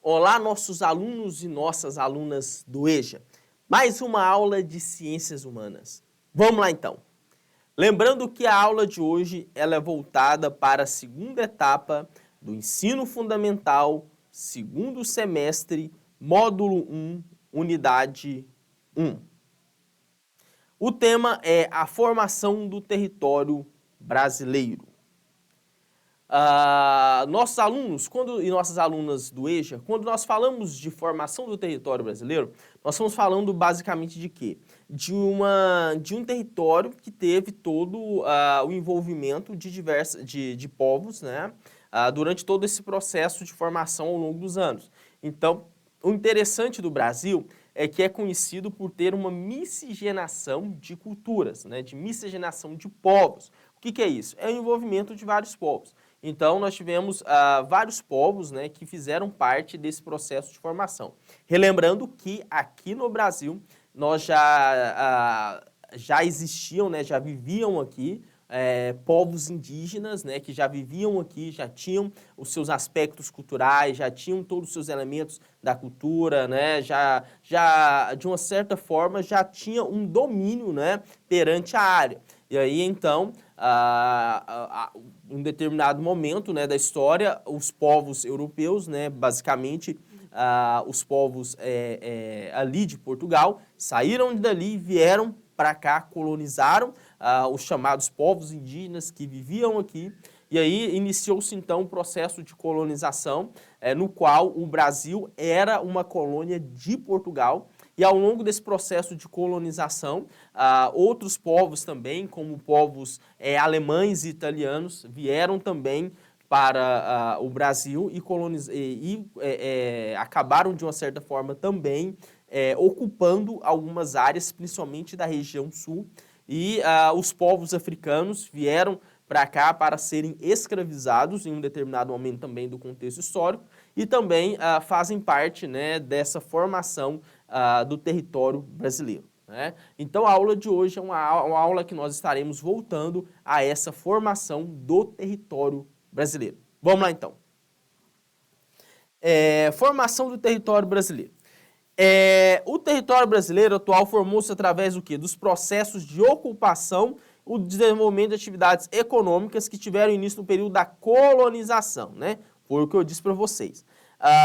Olá, nossos alunos e nossas alunas do EJA. Mais uma aula de Ciências Humanas. Vamos lá então. Lembrando que a aula de hoje ela é voltada para a segunda etapa do Ensino Fundamental, segundo semestre, módulo 1, unidade 1. O tema é a formação do território brasileiro. Nossos alunos e nossas alunas do EJA, quando nós falamos de formação do território brasileiro, nós estamos falando basicamente de quê? De um território que teve todo o envolvimento de povos, né? Durante todo esse processo de formação ao longo dos anos. Então, o interessante do Brasil é que é conhecido por ter uma miscigenação de culturas, né? De miscigenação de povos. O que é isso? É o envolvimento de vários povos. Então, nós tivemos vários povos, né, que fizeram parte desse processo de formação. Relembrando que aqui no Brasil, nós já existiam, né, já viviam aqui povos indígenas, né, que já viviam aqui, já tinham os seus aspectos culturais, já tinham todos os seus elementos da cultura, né, já de uma certa forma, já tinha um domínio, né, perante a área. E aí, então, em um determinado momento, né, da história, os povos europeus, né, basicamente os povos ali de Portugal, saíram dali, vieram para cá, colonizaram os chamados povos indígenas que viviam aqui. E aí iniciou-se então um processo de colonização, no qual o Brasil era uma colônia de Portugal. E ao longo desse processo de colonização, outros povos também, como povos alemães e italianos, vieram também para o Brasil e acabaram, de uma certa forma, também ocupando algumas áreas, principalmente da região sul. E os povos africanos vieram para cá para serem escravizados em um determinado momento também do contexto histórico e também fazem parte, né, dessa formação do território brasileiro, né? Então a aula de hoje é uma aula que nós estaremos voltando a essa formação do território brasileiro. Vamos lá então. Formação do território brasileiro. O território brasileiro atual formou-se através do quê? Dos processos de ocupação, o desenvolvimento de atividades econômicas que tiveram início no período da colonização, né? Foi o que eu disse para vocês.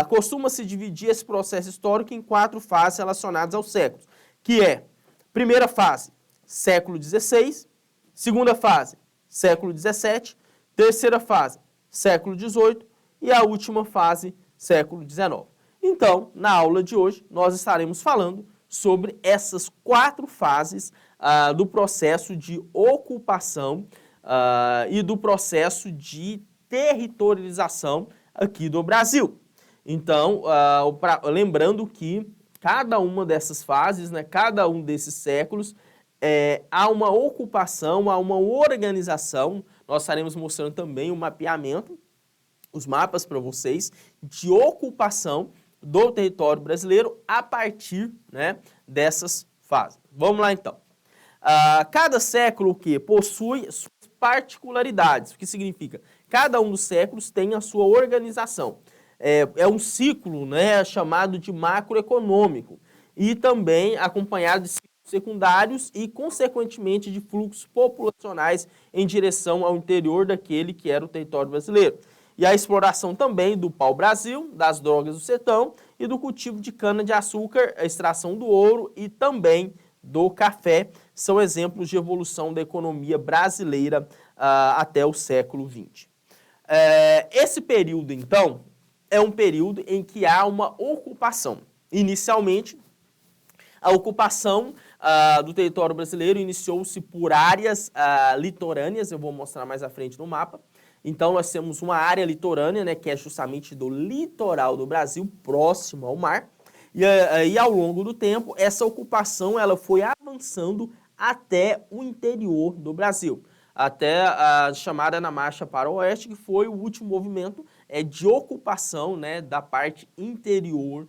Costuma-se dividir esse processo histórico em 4 fases relacionadas aos séculos, que é, primeira fase, século XVI, segunda fase, século XVII, terceira fase, século XVIII e a última fase, século XIX. Então, na aula de hoje, nós estaremos falando sobre essas 4 fases do processo de ocupação e do processo de territorialização aqui do Brasil. Então, lembrando que cada uma dessas fases, né, cada um desses séculos, há uma ocupação, há uma organização. Nós estaremos mostrando também o mapeamento, os mapas para vocês, de ocupação do território brasileiro a partir, né, dessas fases. Vamos lá então. Cada século o quê? Possui suas particularidades. O que significa? Cada um dos séculos tem a sua organização. É um ciclo, né, chamado de macroeconômico e também acompanhado de ciclos secundários e, consequentemente, de fluxos populacionais em direção ao interior daquele que era o território brasileiro. E a exploração também do pau-brasil, das drogas do sertão e do cultivo de cana-de-açúcar, a extração do ouro e também do café são exemplos de evolução da economia brasileira até o século XX. Esse período, então, é um período em que há uma ocupação. Inicialmente, a ocupação do território brasileiro iniciou-se por áreas litorâneas, eu vou mostrar mais à frente no mapa. Então, nós temos uma área litorânea, né, que é justamente do litoral do Brasil, próximo ao mar. E ao longo do tempo, essa ocupação ela foi avançando até o interior do Brasil. Até a chamada Na Marcha para o Oeste, que foi o último movimento de ocupação, né, da parte interior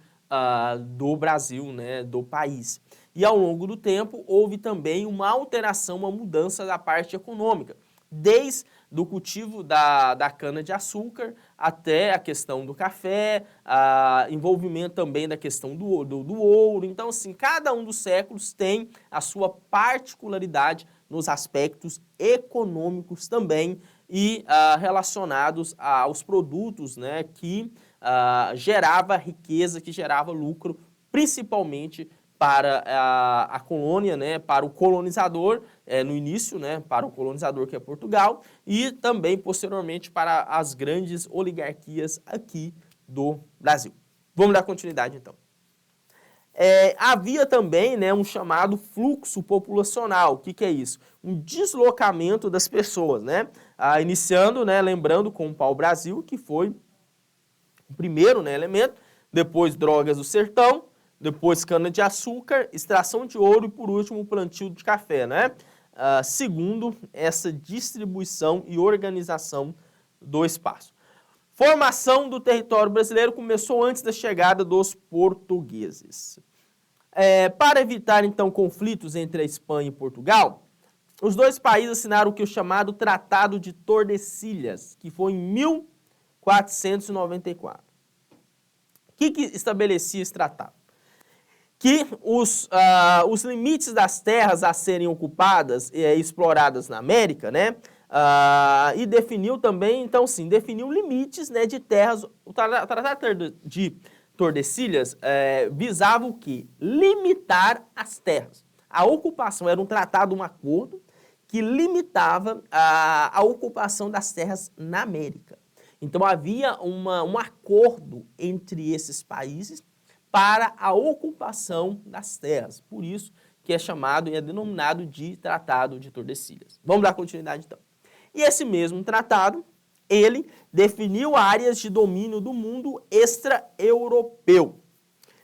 do Brasil, né, do país. E ao longo do tempo, houve também uma alteração, uma mudança da parte econômica. desde do cultivo da cana-de-açúcar até a questão do café, envolvimento também da questão do ouro. Então, assim, cada um dos séculos tem a sua particularidade nos aspectos econômicos também e relacionados aos produtos, né, que gerava riqueza, que gerava lucro, principalmente para a colônia, né, para o colonizador, no início, né, para o colonizador que é Portugal, e também posteriormente para as grandes oligarquias aqui do Brasil. Vamos dar continuidade então. Havia também, né, um chamado fluxo populacional. O que é isso? Um deslocamento das pessoas, né? Iniciando, né, lembrando com o pau-brasil, que foi o primeiro, né, elemento, depois drogas do sertão, depois cana-de-açúcar, extração de ouro e, por último, o plantio de café, né? Segundo essa distribuição e organização do espaço. Formação do território brasileiro começou antes da chegada dos portugueses. Para evitar, então, conflitos entre a Espanha e Portugal, os dois países assinaram o que é o chamado Tratado de Tordesilhas, que foi em 1494. O que estabelecia esse tratado? Que os limites das terras a serem ocupadas e exploradas na América, né? E definiu também, então sim, definiu limites, né, de terras. O Tratado de Tordesilhas visava o quê? Limitar as terras. A ocupação era um tratado, um acordo que limitava a ocupação das terras na América. Então havia um acordo entre esses países para a ocupação das terras. Por isso que é chamado e é denominado de Tratado de Tordesilhas. Vamos dar continuidade então. E esse mesmo tratado, ele definiu áreas de domínio do mundo extra-europeu,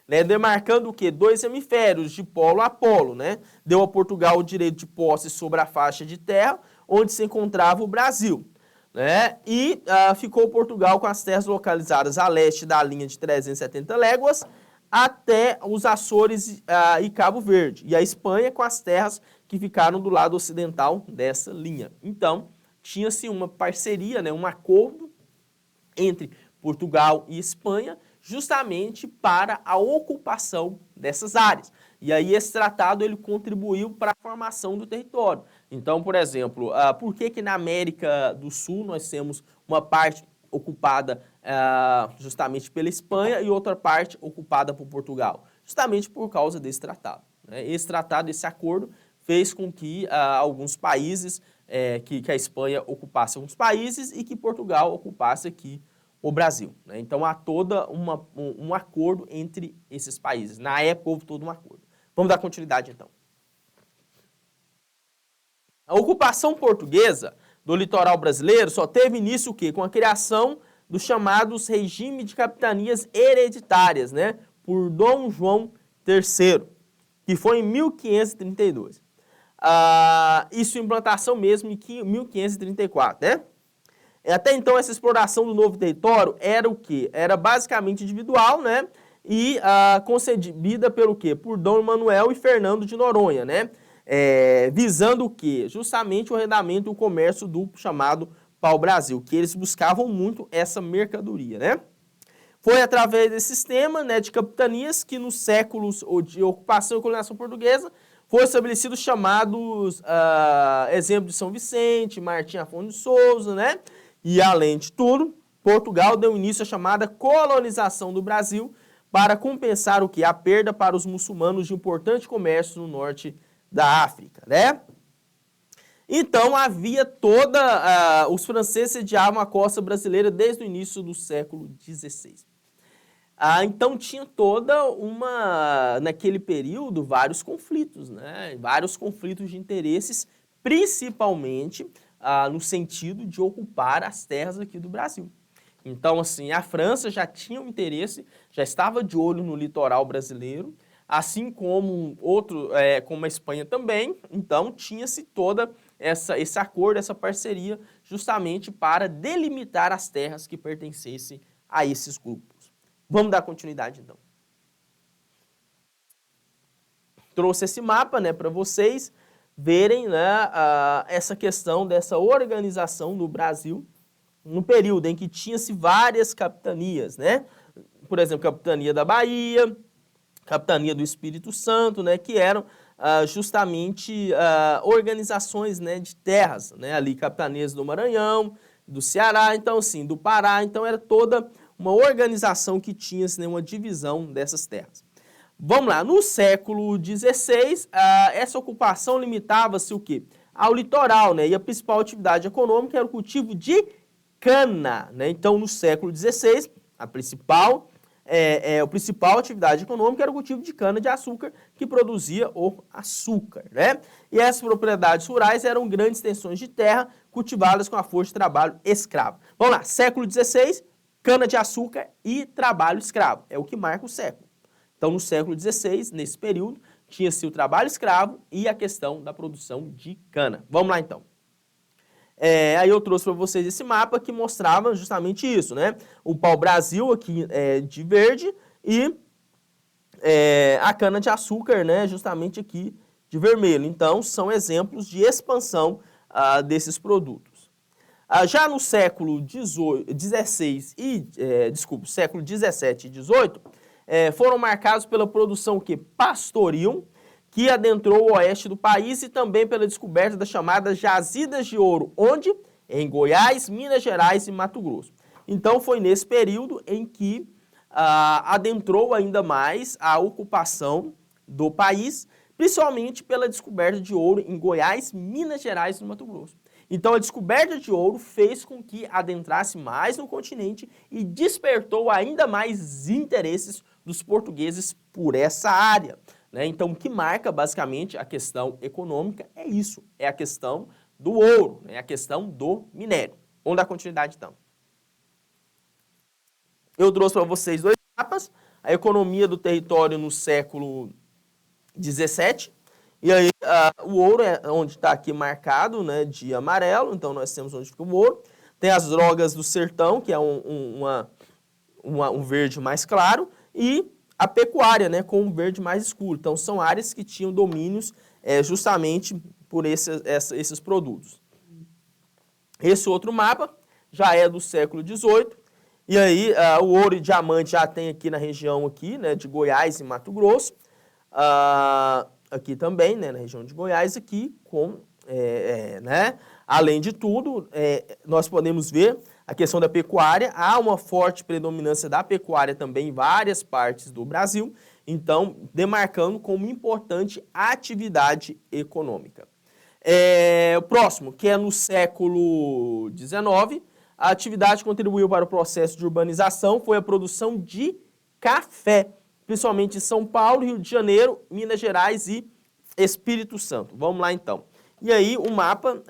né, demarcando o quê? 2 hemisférios, de polo a polo, né? Deu a Portugal o direito de posse sobre a faixa de terra onde se encontrava o Brasil, né? E ficou Portugal com as terras localizadas a leste da linha de 370 léguas até os Açores e Cabo Verde. E a Espanha com as terras que ficaram do lado ocidental dessa linha. Então, tinha-se uma parceria, né, um acordo entre Portugal e Espanha, justamente para a ocupação dessas áreas. E aí esse tratado ele contribuiu para a formação do território. Então, por exemplo, por que na América do Sul nós temos uma parte ocupada justamente pela Espanha e outra parte ocupada por Portugal? Justamente por causa desse tratado, né? Esse tratado, esse acordo, fez com que alguns países, que a Espanha ocupasse alguns países e que Portugal ocupasse aqui o Brasil, né? Então há todo um acordo entre esses países. Na época houve todo um acordo. Vamos dar continuidade então. A ocupação portuguesa do litoral brasileiro só teve início o quê? Com a criação dos chamados regimes de capitanias hereditárias, né? Por Dom João III, que foi em 1532. Isso implantação mesmo em 1534, né? Até então, essa exploração do novo território era o quê? Era basicamente individual, né? E concedida pelo quê? Por Dom Manuel e Fernando de Noronha, né? Visando o quê? Justamente o arrendamento e o comércio do chamado pau-brasil, que eles buscavam muito essa mercadoria, né? Foi através desse sistema, né, de capitanias que nos séculos de ocupação e colonização portuguesa foram estabelecidos chamados, exemplo de São Vicente, Martim Afonso de Souza, né? E, além de tudo, Portugal deu início à chamada colonização do Brasil para compensar o que? A perda para os muçulmanos de importante comércio no norte da África, né? Então, havia os franceses sediavam a costa brasileira desde o início do século XVI. Então, tinha naquele período, vários conflitos, né? Vários conflitos de interesses, principalmente no sentido de ocupar as terras aqui do Brasil. Então, assim, a França já tinha um interesse, já estava de olho no litoral brasileiro, assim como como a Espanha também. Então, tinha-se toda esse acordo, essa parceria, justamente para delimitar as terras que pertencessem a esses grupos. Vamos dar continuidade, então. Trouxe esse mapa, né, para vocês, verem, né, essa questão dessa organização no Brasil no período em que tinha-se várias capitanias, né? Por exemplo, capitania da Bahia, capitania do Espírito Santo, né, que eram justamente organizações, né, de terras, né, ali capitanias do Maranhão, do Ceará, então assim, do Pará, então era toda uma organização que tinha, assim, né, uma divisão dessas terras. Vamos lá, no século XVI, essa ocupação limitava-se o quê? Ao litoral, né, e a principal atividade econômica era o cultivo de cana, né, então no século XVI, a principal atividade econômica era o cultivo de cana-de-açúcar, que produzia o açúcar, né? E essas propriedades rurais eram grandes extensões de terra cultivadas com a força de trabalho escravo. Vamos lá, século XVI, cana-de-açúcar e trabalho escravo. É o que marca o século. Então, no século XVI, nesse período, tinha-se o trabalho escravo e a questão da produção de cana. Vamos lá, então. Aí eu trouxe para vocês esse mapa que mostrava justamente isso, né? O pau-brasil aqui de verde e a cana-de-açúcar, né, justamente aqui de vermelho. Então, são exemplos de expansão desses produtos. Já no século XVI século XVII e XVIII, foram marcados pela produção pastoril, que adentrou o oeste do país, e também pela descoberta das chamadas jazidas de ouro, onde? Em Goiás, Minas Gerais e Mato Grosso. Então foi nesse período em que adentrou ainda mais a ocupação do país, principalmente pela descoberta de ouro em Goiás, Minas Gerais e Mato Grosso. Então a descoberta de ouro fez com que adentrasse mais no continente e despertou ainda mais interesses dos portugueses por essa área. Né? Então, o que marca basicamente a questão econômica é isso, é a questão do ouro, é a questão do minério. Vamos dar continuidade então. Eu trouxe para vocês dois mapas, a economia do território no século XVII, e aí o ouro é onde está aqui marcado, né, de amarelo, então nós temos onde fica o ouro. Tem as drogas do sertão, que é um verde mais claro, e a pecuária, né, com um verde mais escuro. Então, são áreas que tinham domínios justamente por esses produtos. Esse outro mapa já é do século XVIII, e aí o ouro e diamante já tem aqui na região aqui, né, de Goiás e Mato Grosso, aqui também, né, na região de Goiás, aqui com, né, além de tudo, nós podemos ver a questão da pecuária. Há uma forte predominância da pecuária também em várias partes do Brasil, então demarcando como importante atividade econômica. O próximo, que é no século XIX, a atividade que contribuiu para o processo de urbanização foi a produção de café, principalmente em São Paulo, Rio de Janeiro, Minas Gerais e Espírito Santo. Vamos lá então. E aí o mapa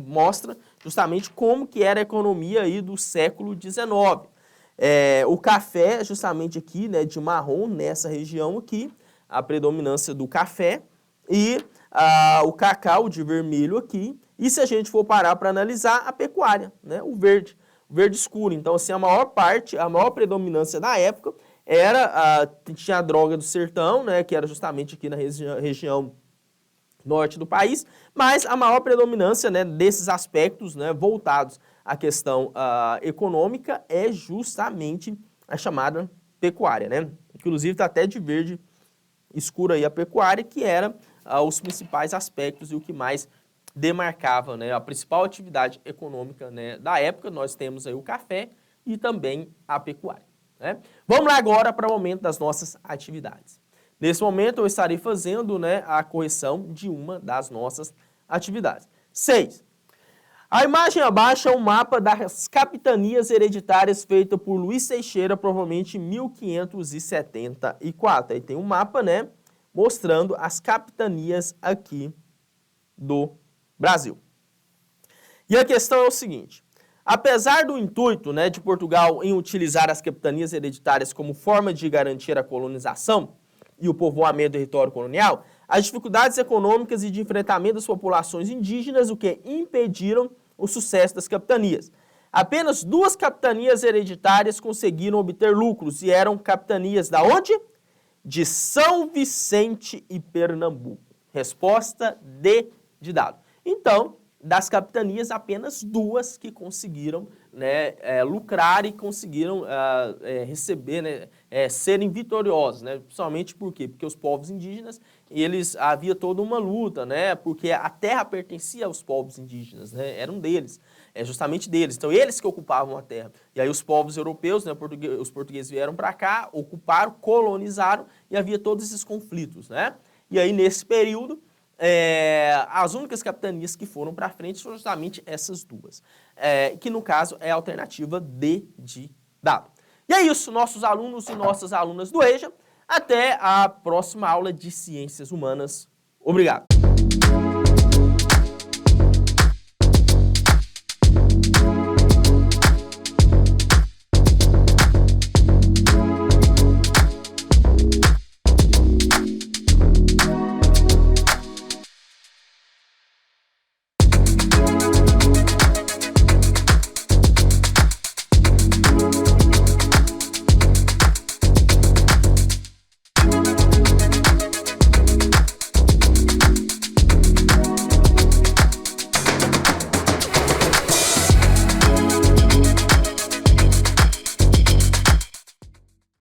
mostra justamente como que era a economia aí do século XIX. O café, justamente aqui, né, de marrom, nessa região aqui, a predominância do café, e o cacau de vermelho aqui, e se a gente for parar para analisar, a pecuária, né, o verde escuro. Então, assim, a maior predominância da época tinha a droga do sertão, né, que era justamente aqui na região norte do país, mas a maior predominância, né, desses aspectos, né, voltados à questão econômica é justamente a chamada pecuária, né? Inclusive está até de verde escuro aí a pecuária, que era os principais aspectos e o que mais demarcava, né, a principal atividade econômica, né, da época. Nós temos aí o café e também a pecuária, né? Vamos lá agora para o momento das nossas atividades. Nesse momento, eu estarei fazendo, né, a correção de uma das nossas atividades. 6. A imagem abaixo é um mapa das capitanias hereditárias feita por Luiz Teixeira, provavelmente em 1574. Aí tem um mapa, né, mostrando as capitanias aqui do Brasil. E a questão é o seguinte: apesar do intuito, né, de Portugal em utilizar as capitanias hereditárias como forma de garantir a colonização e o povoamento do território colonial, as dificuldades econômicas e de enfrentamento das populações indígenas o que impediram o sucesso das capitanias. Apenas 2 capitanias hereditárias conseguiram obter lucros e eram capitanias da onde? De São Vicente e Pernambuco. Resposta D, de dado. Então, das capitanias, apenas 2 que conseguiram, né, lucrar e conseguiram receber, né, serem vitoriosos, né? Principalmente por quê? Porque os povos indígenas, havia toda uma luta, né? Porque a terra pertencia aos povos indígenas, né? Eram deles, justamente deles. Então, eles que ocupavam a terra. E aí os povos europeus, né, os portugueses vieram para cá, ocuparam, colonizaram e havia todos esses conflitos, né? E aí, nesse período, as únicas capitanias que foram para frente foram justamente essas 2, que no caso é a alternativa D de dado. E é isso, nossos alunos e nossas alunas do EJA. Até a próxima aula de Ciências Humanas. Obrigado!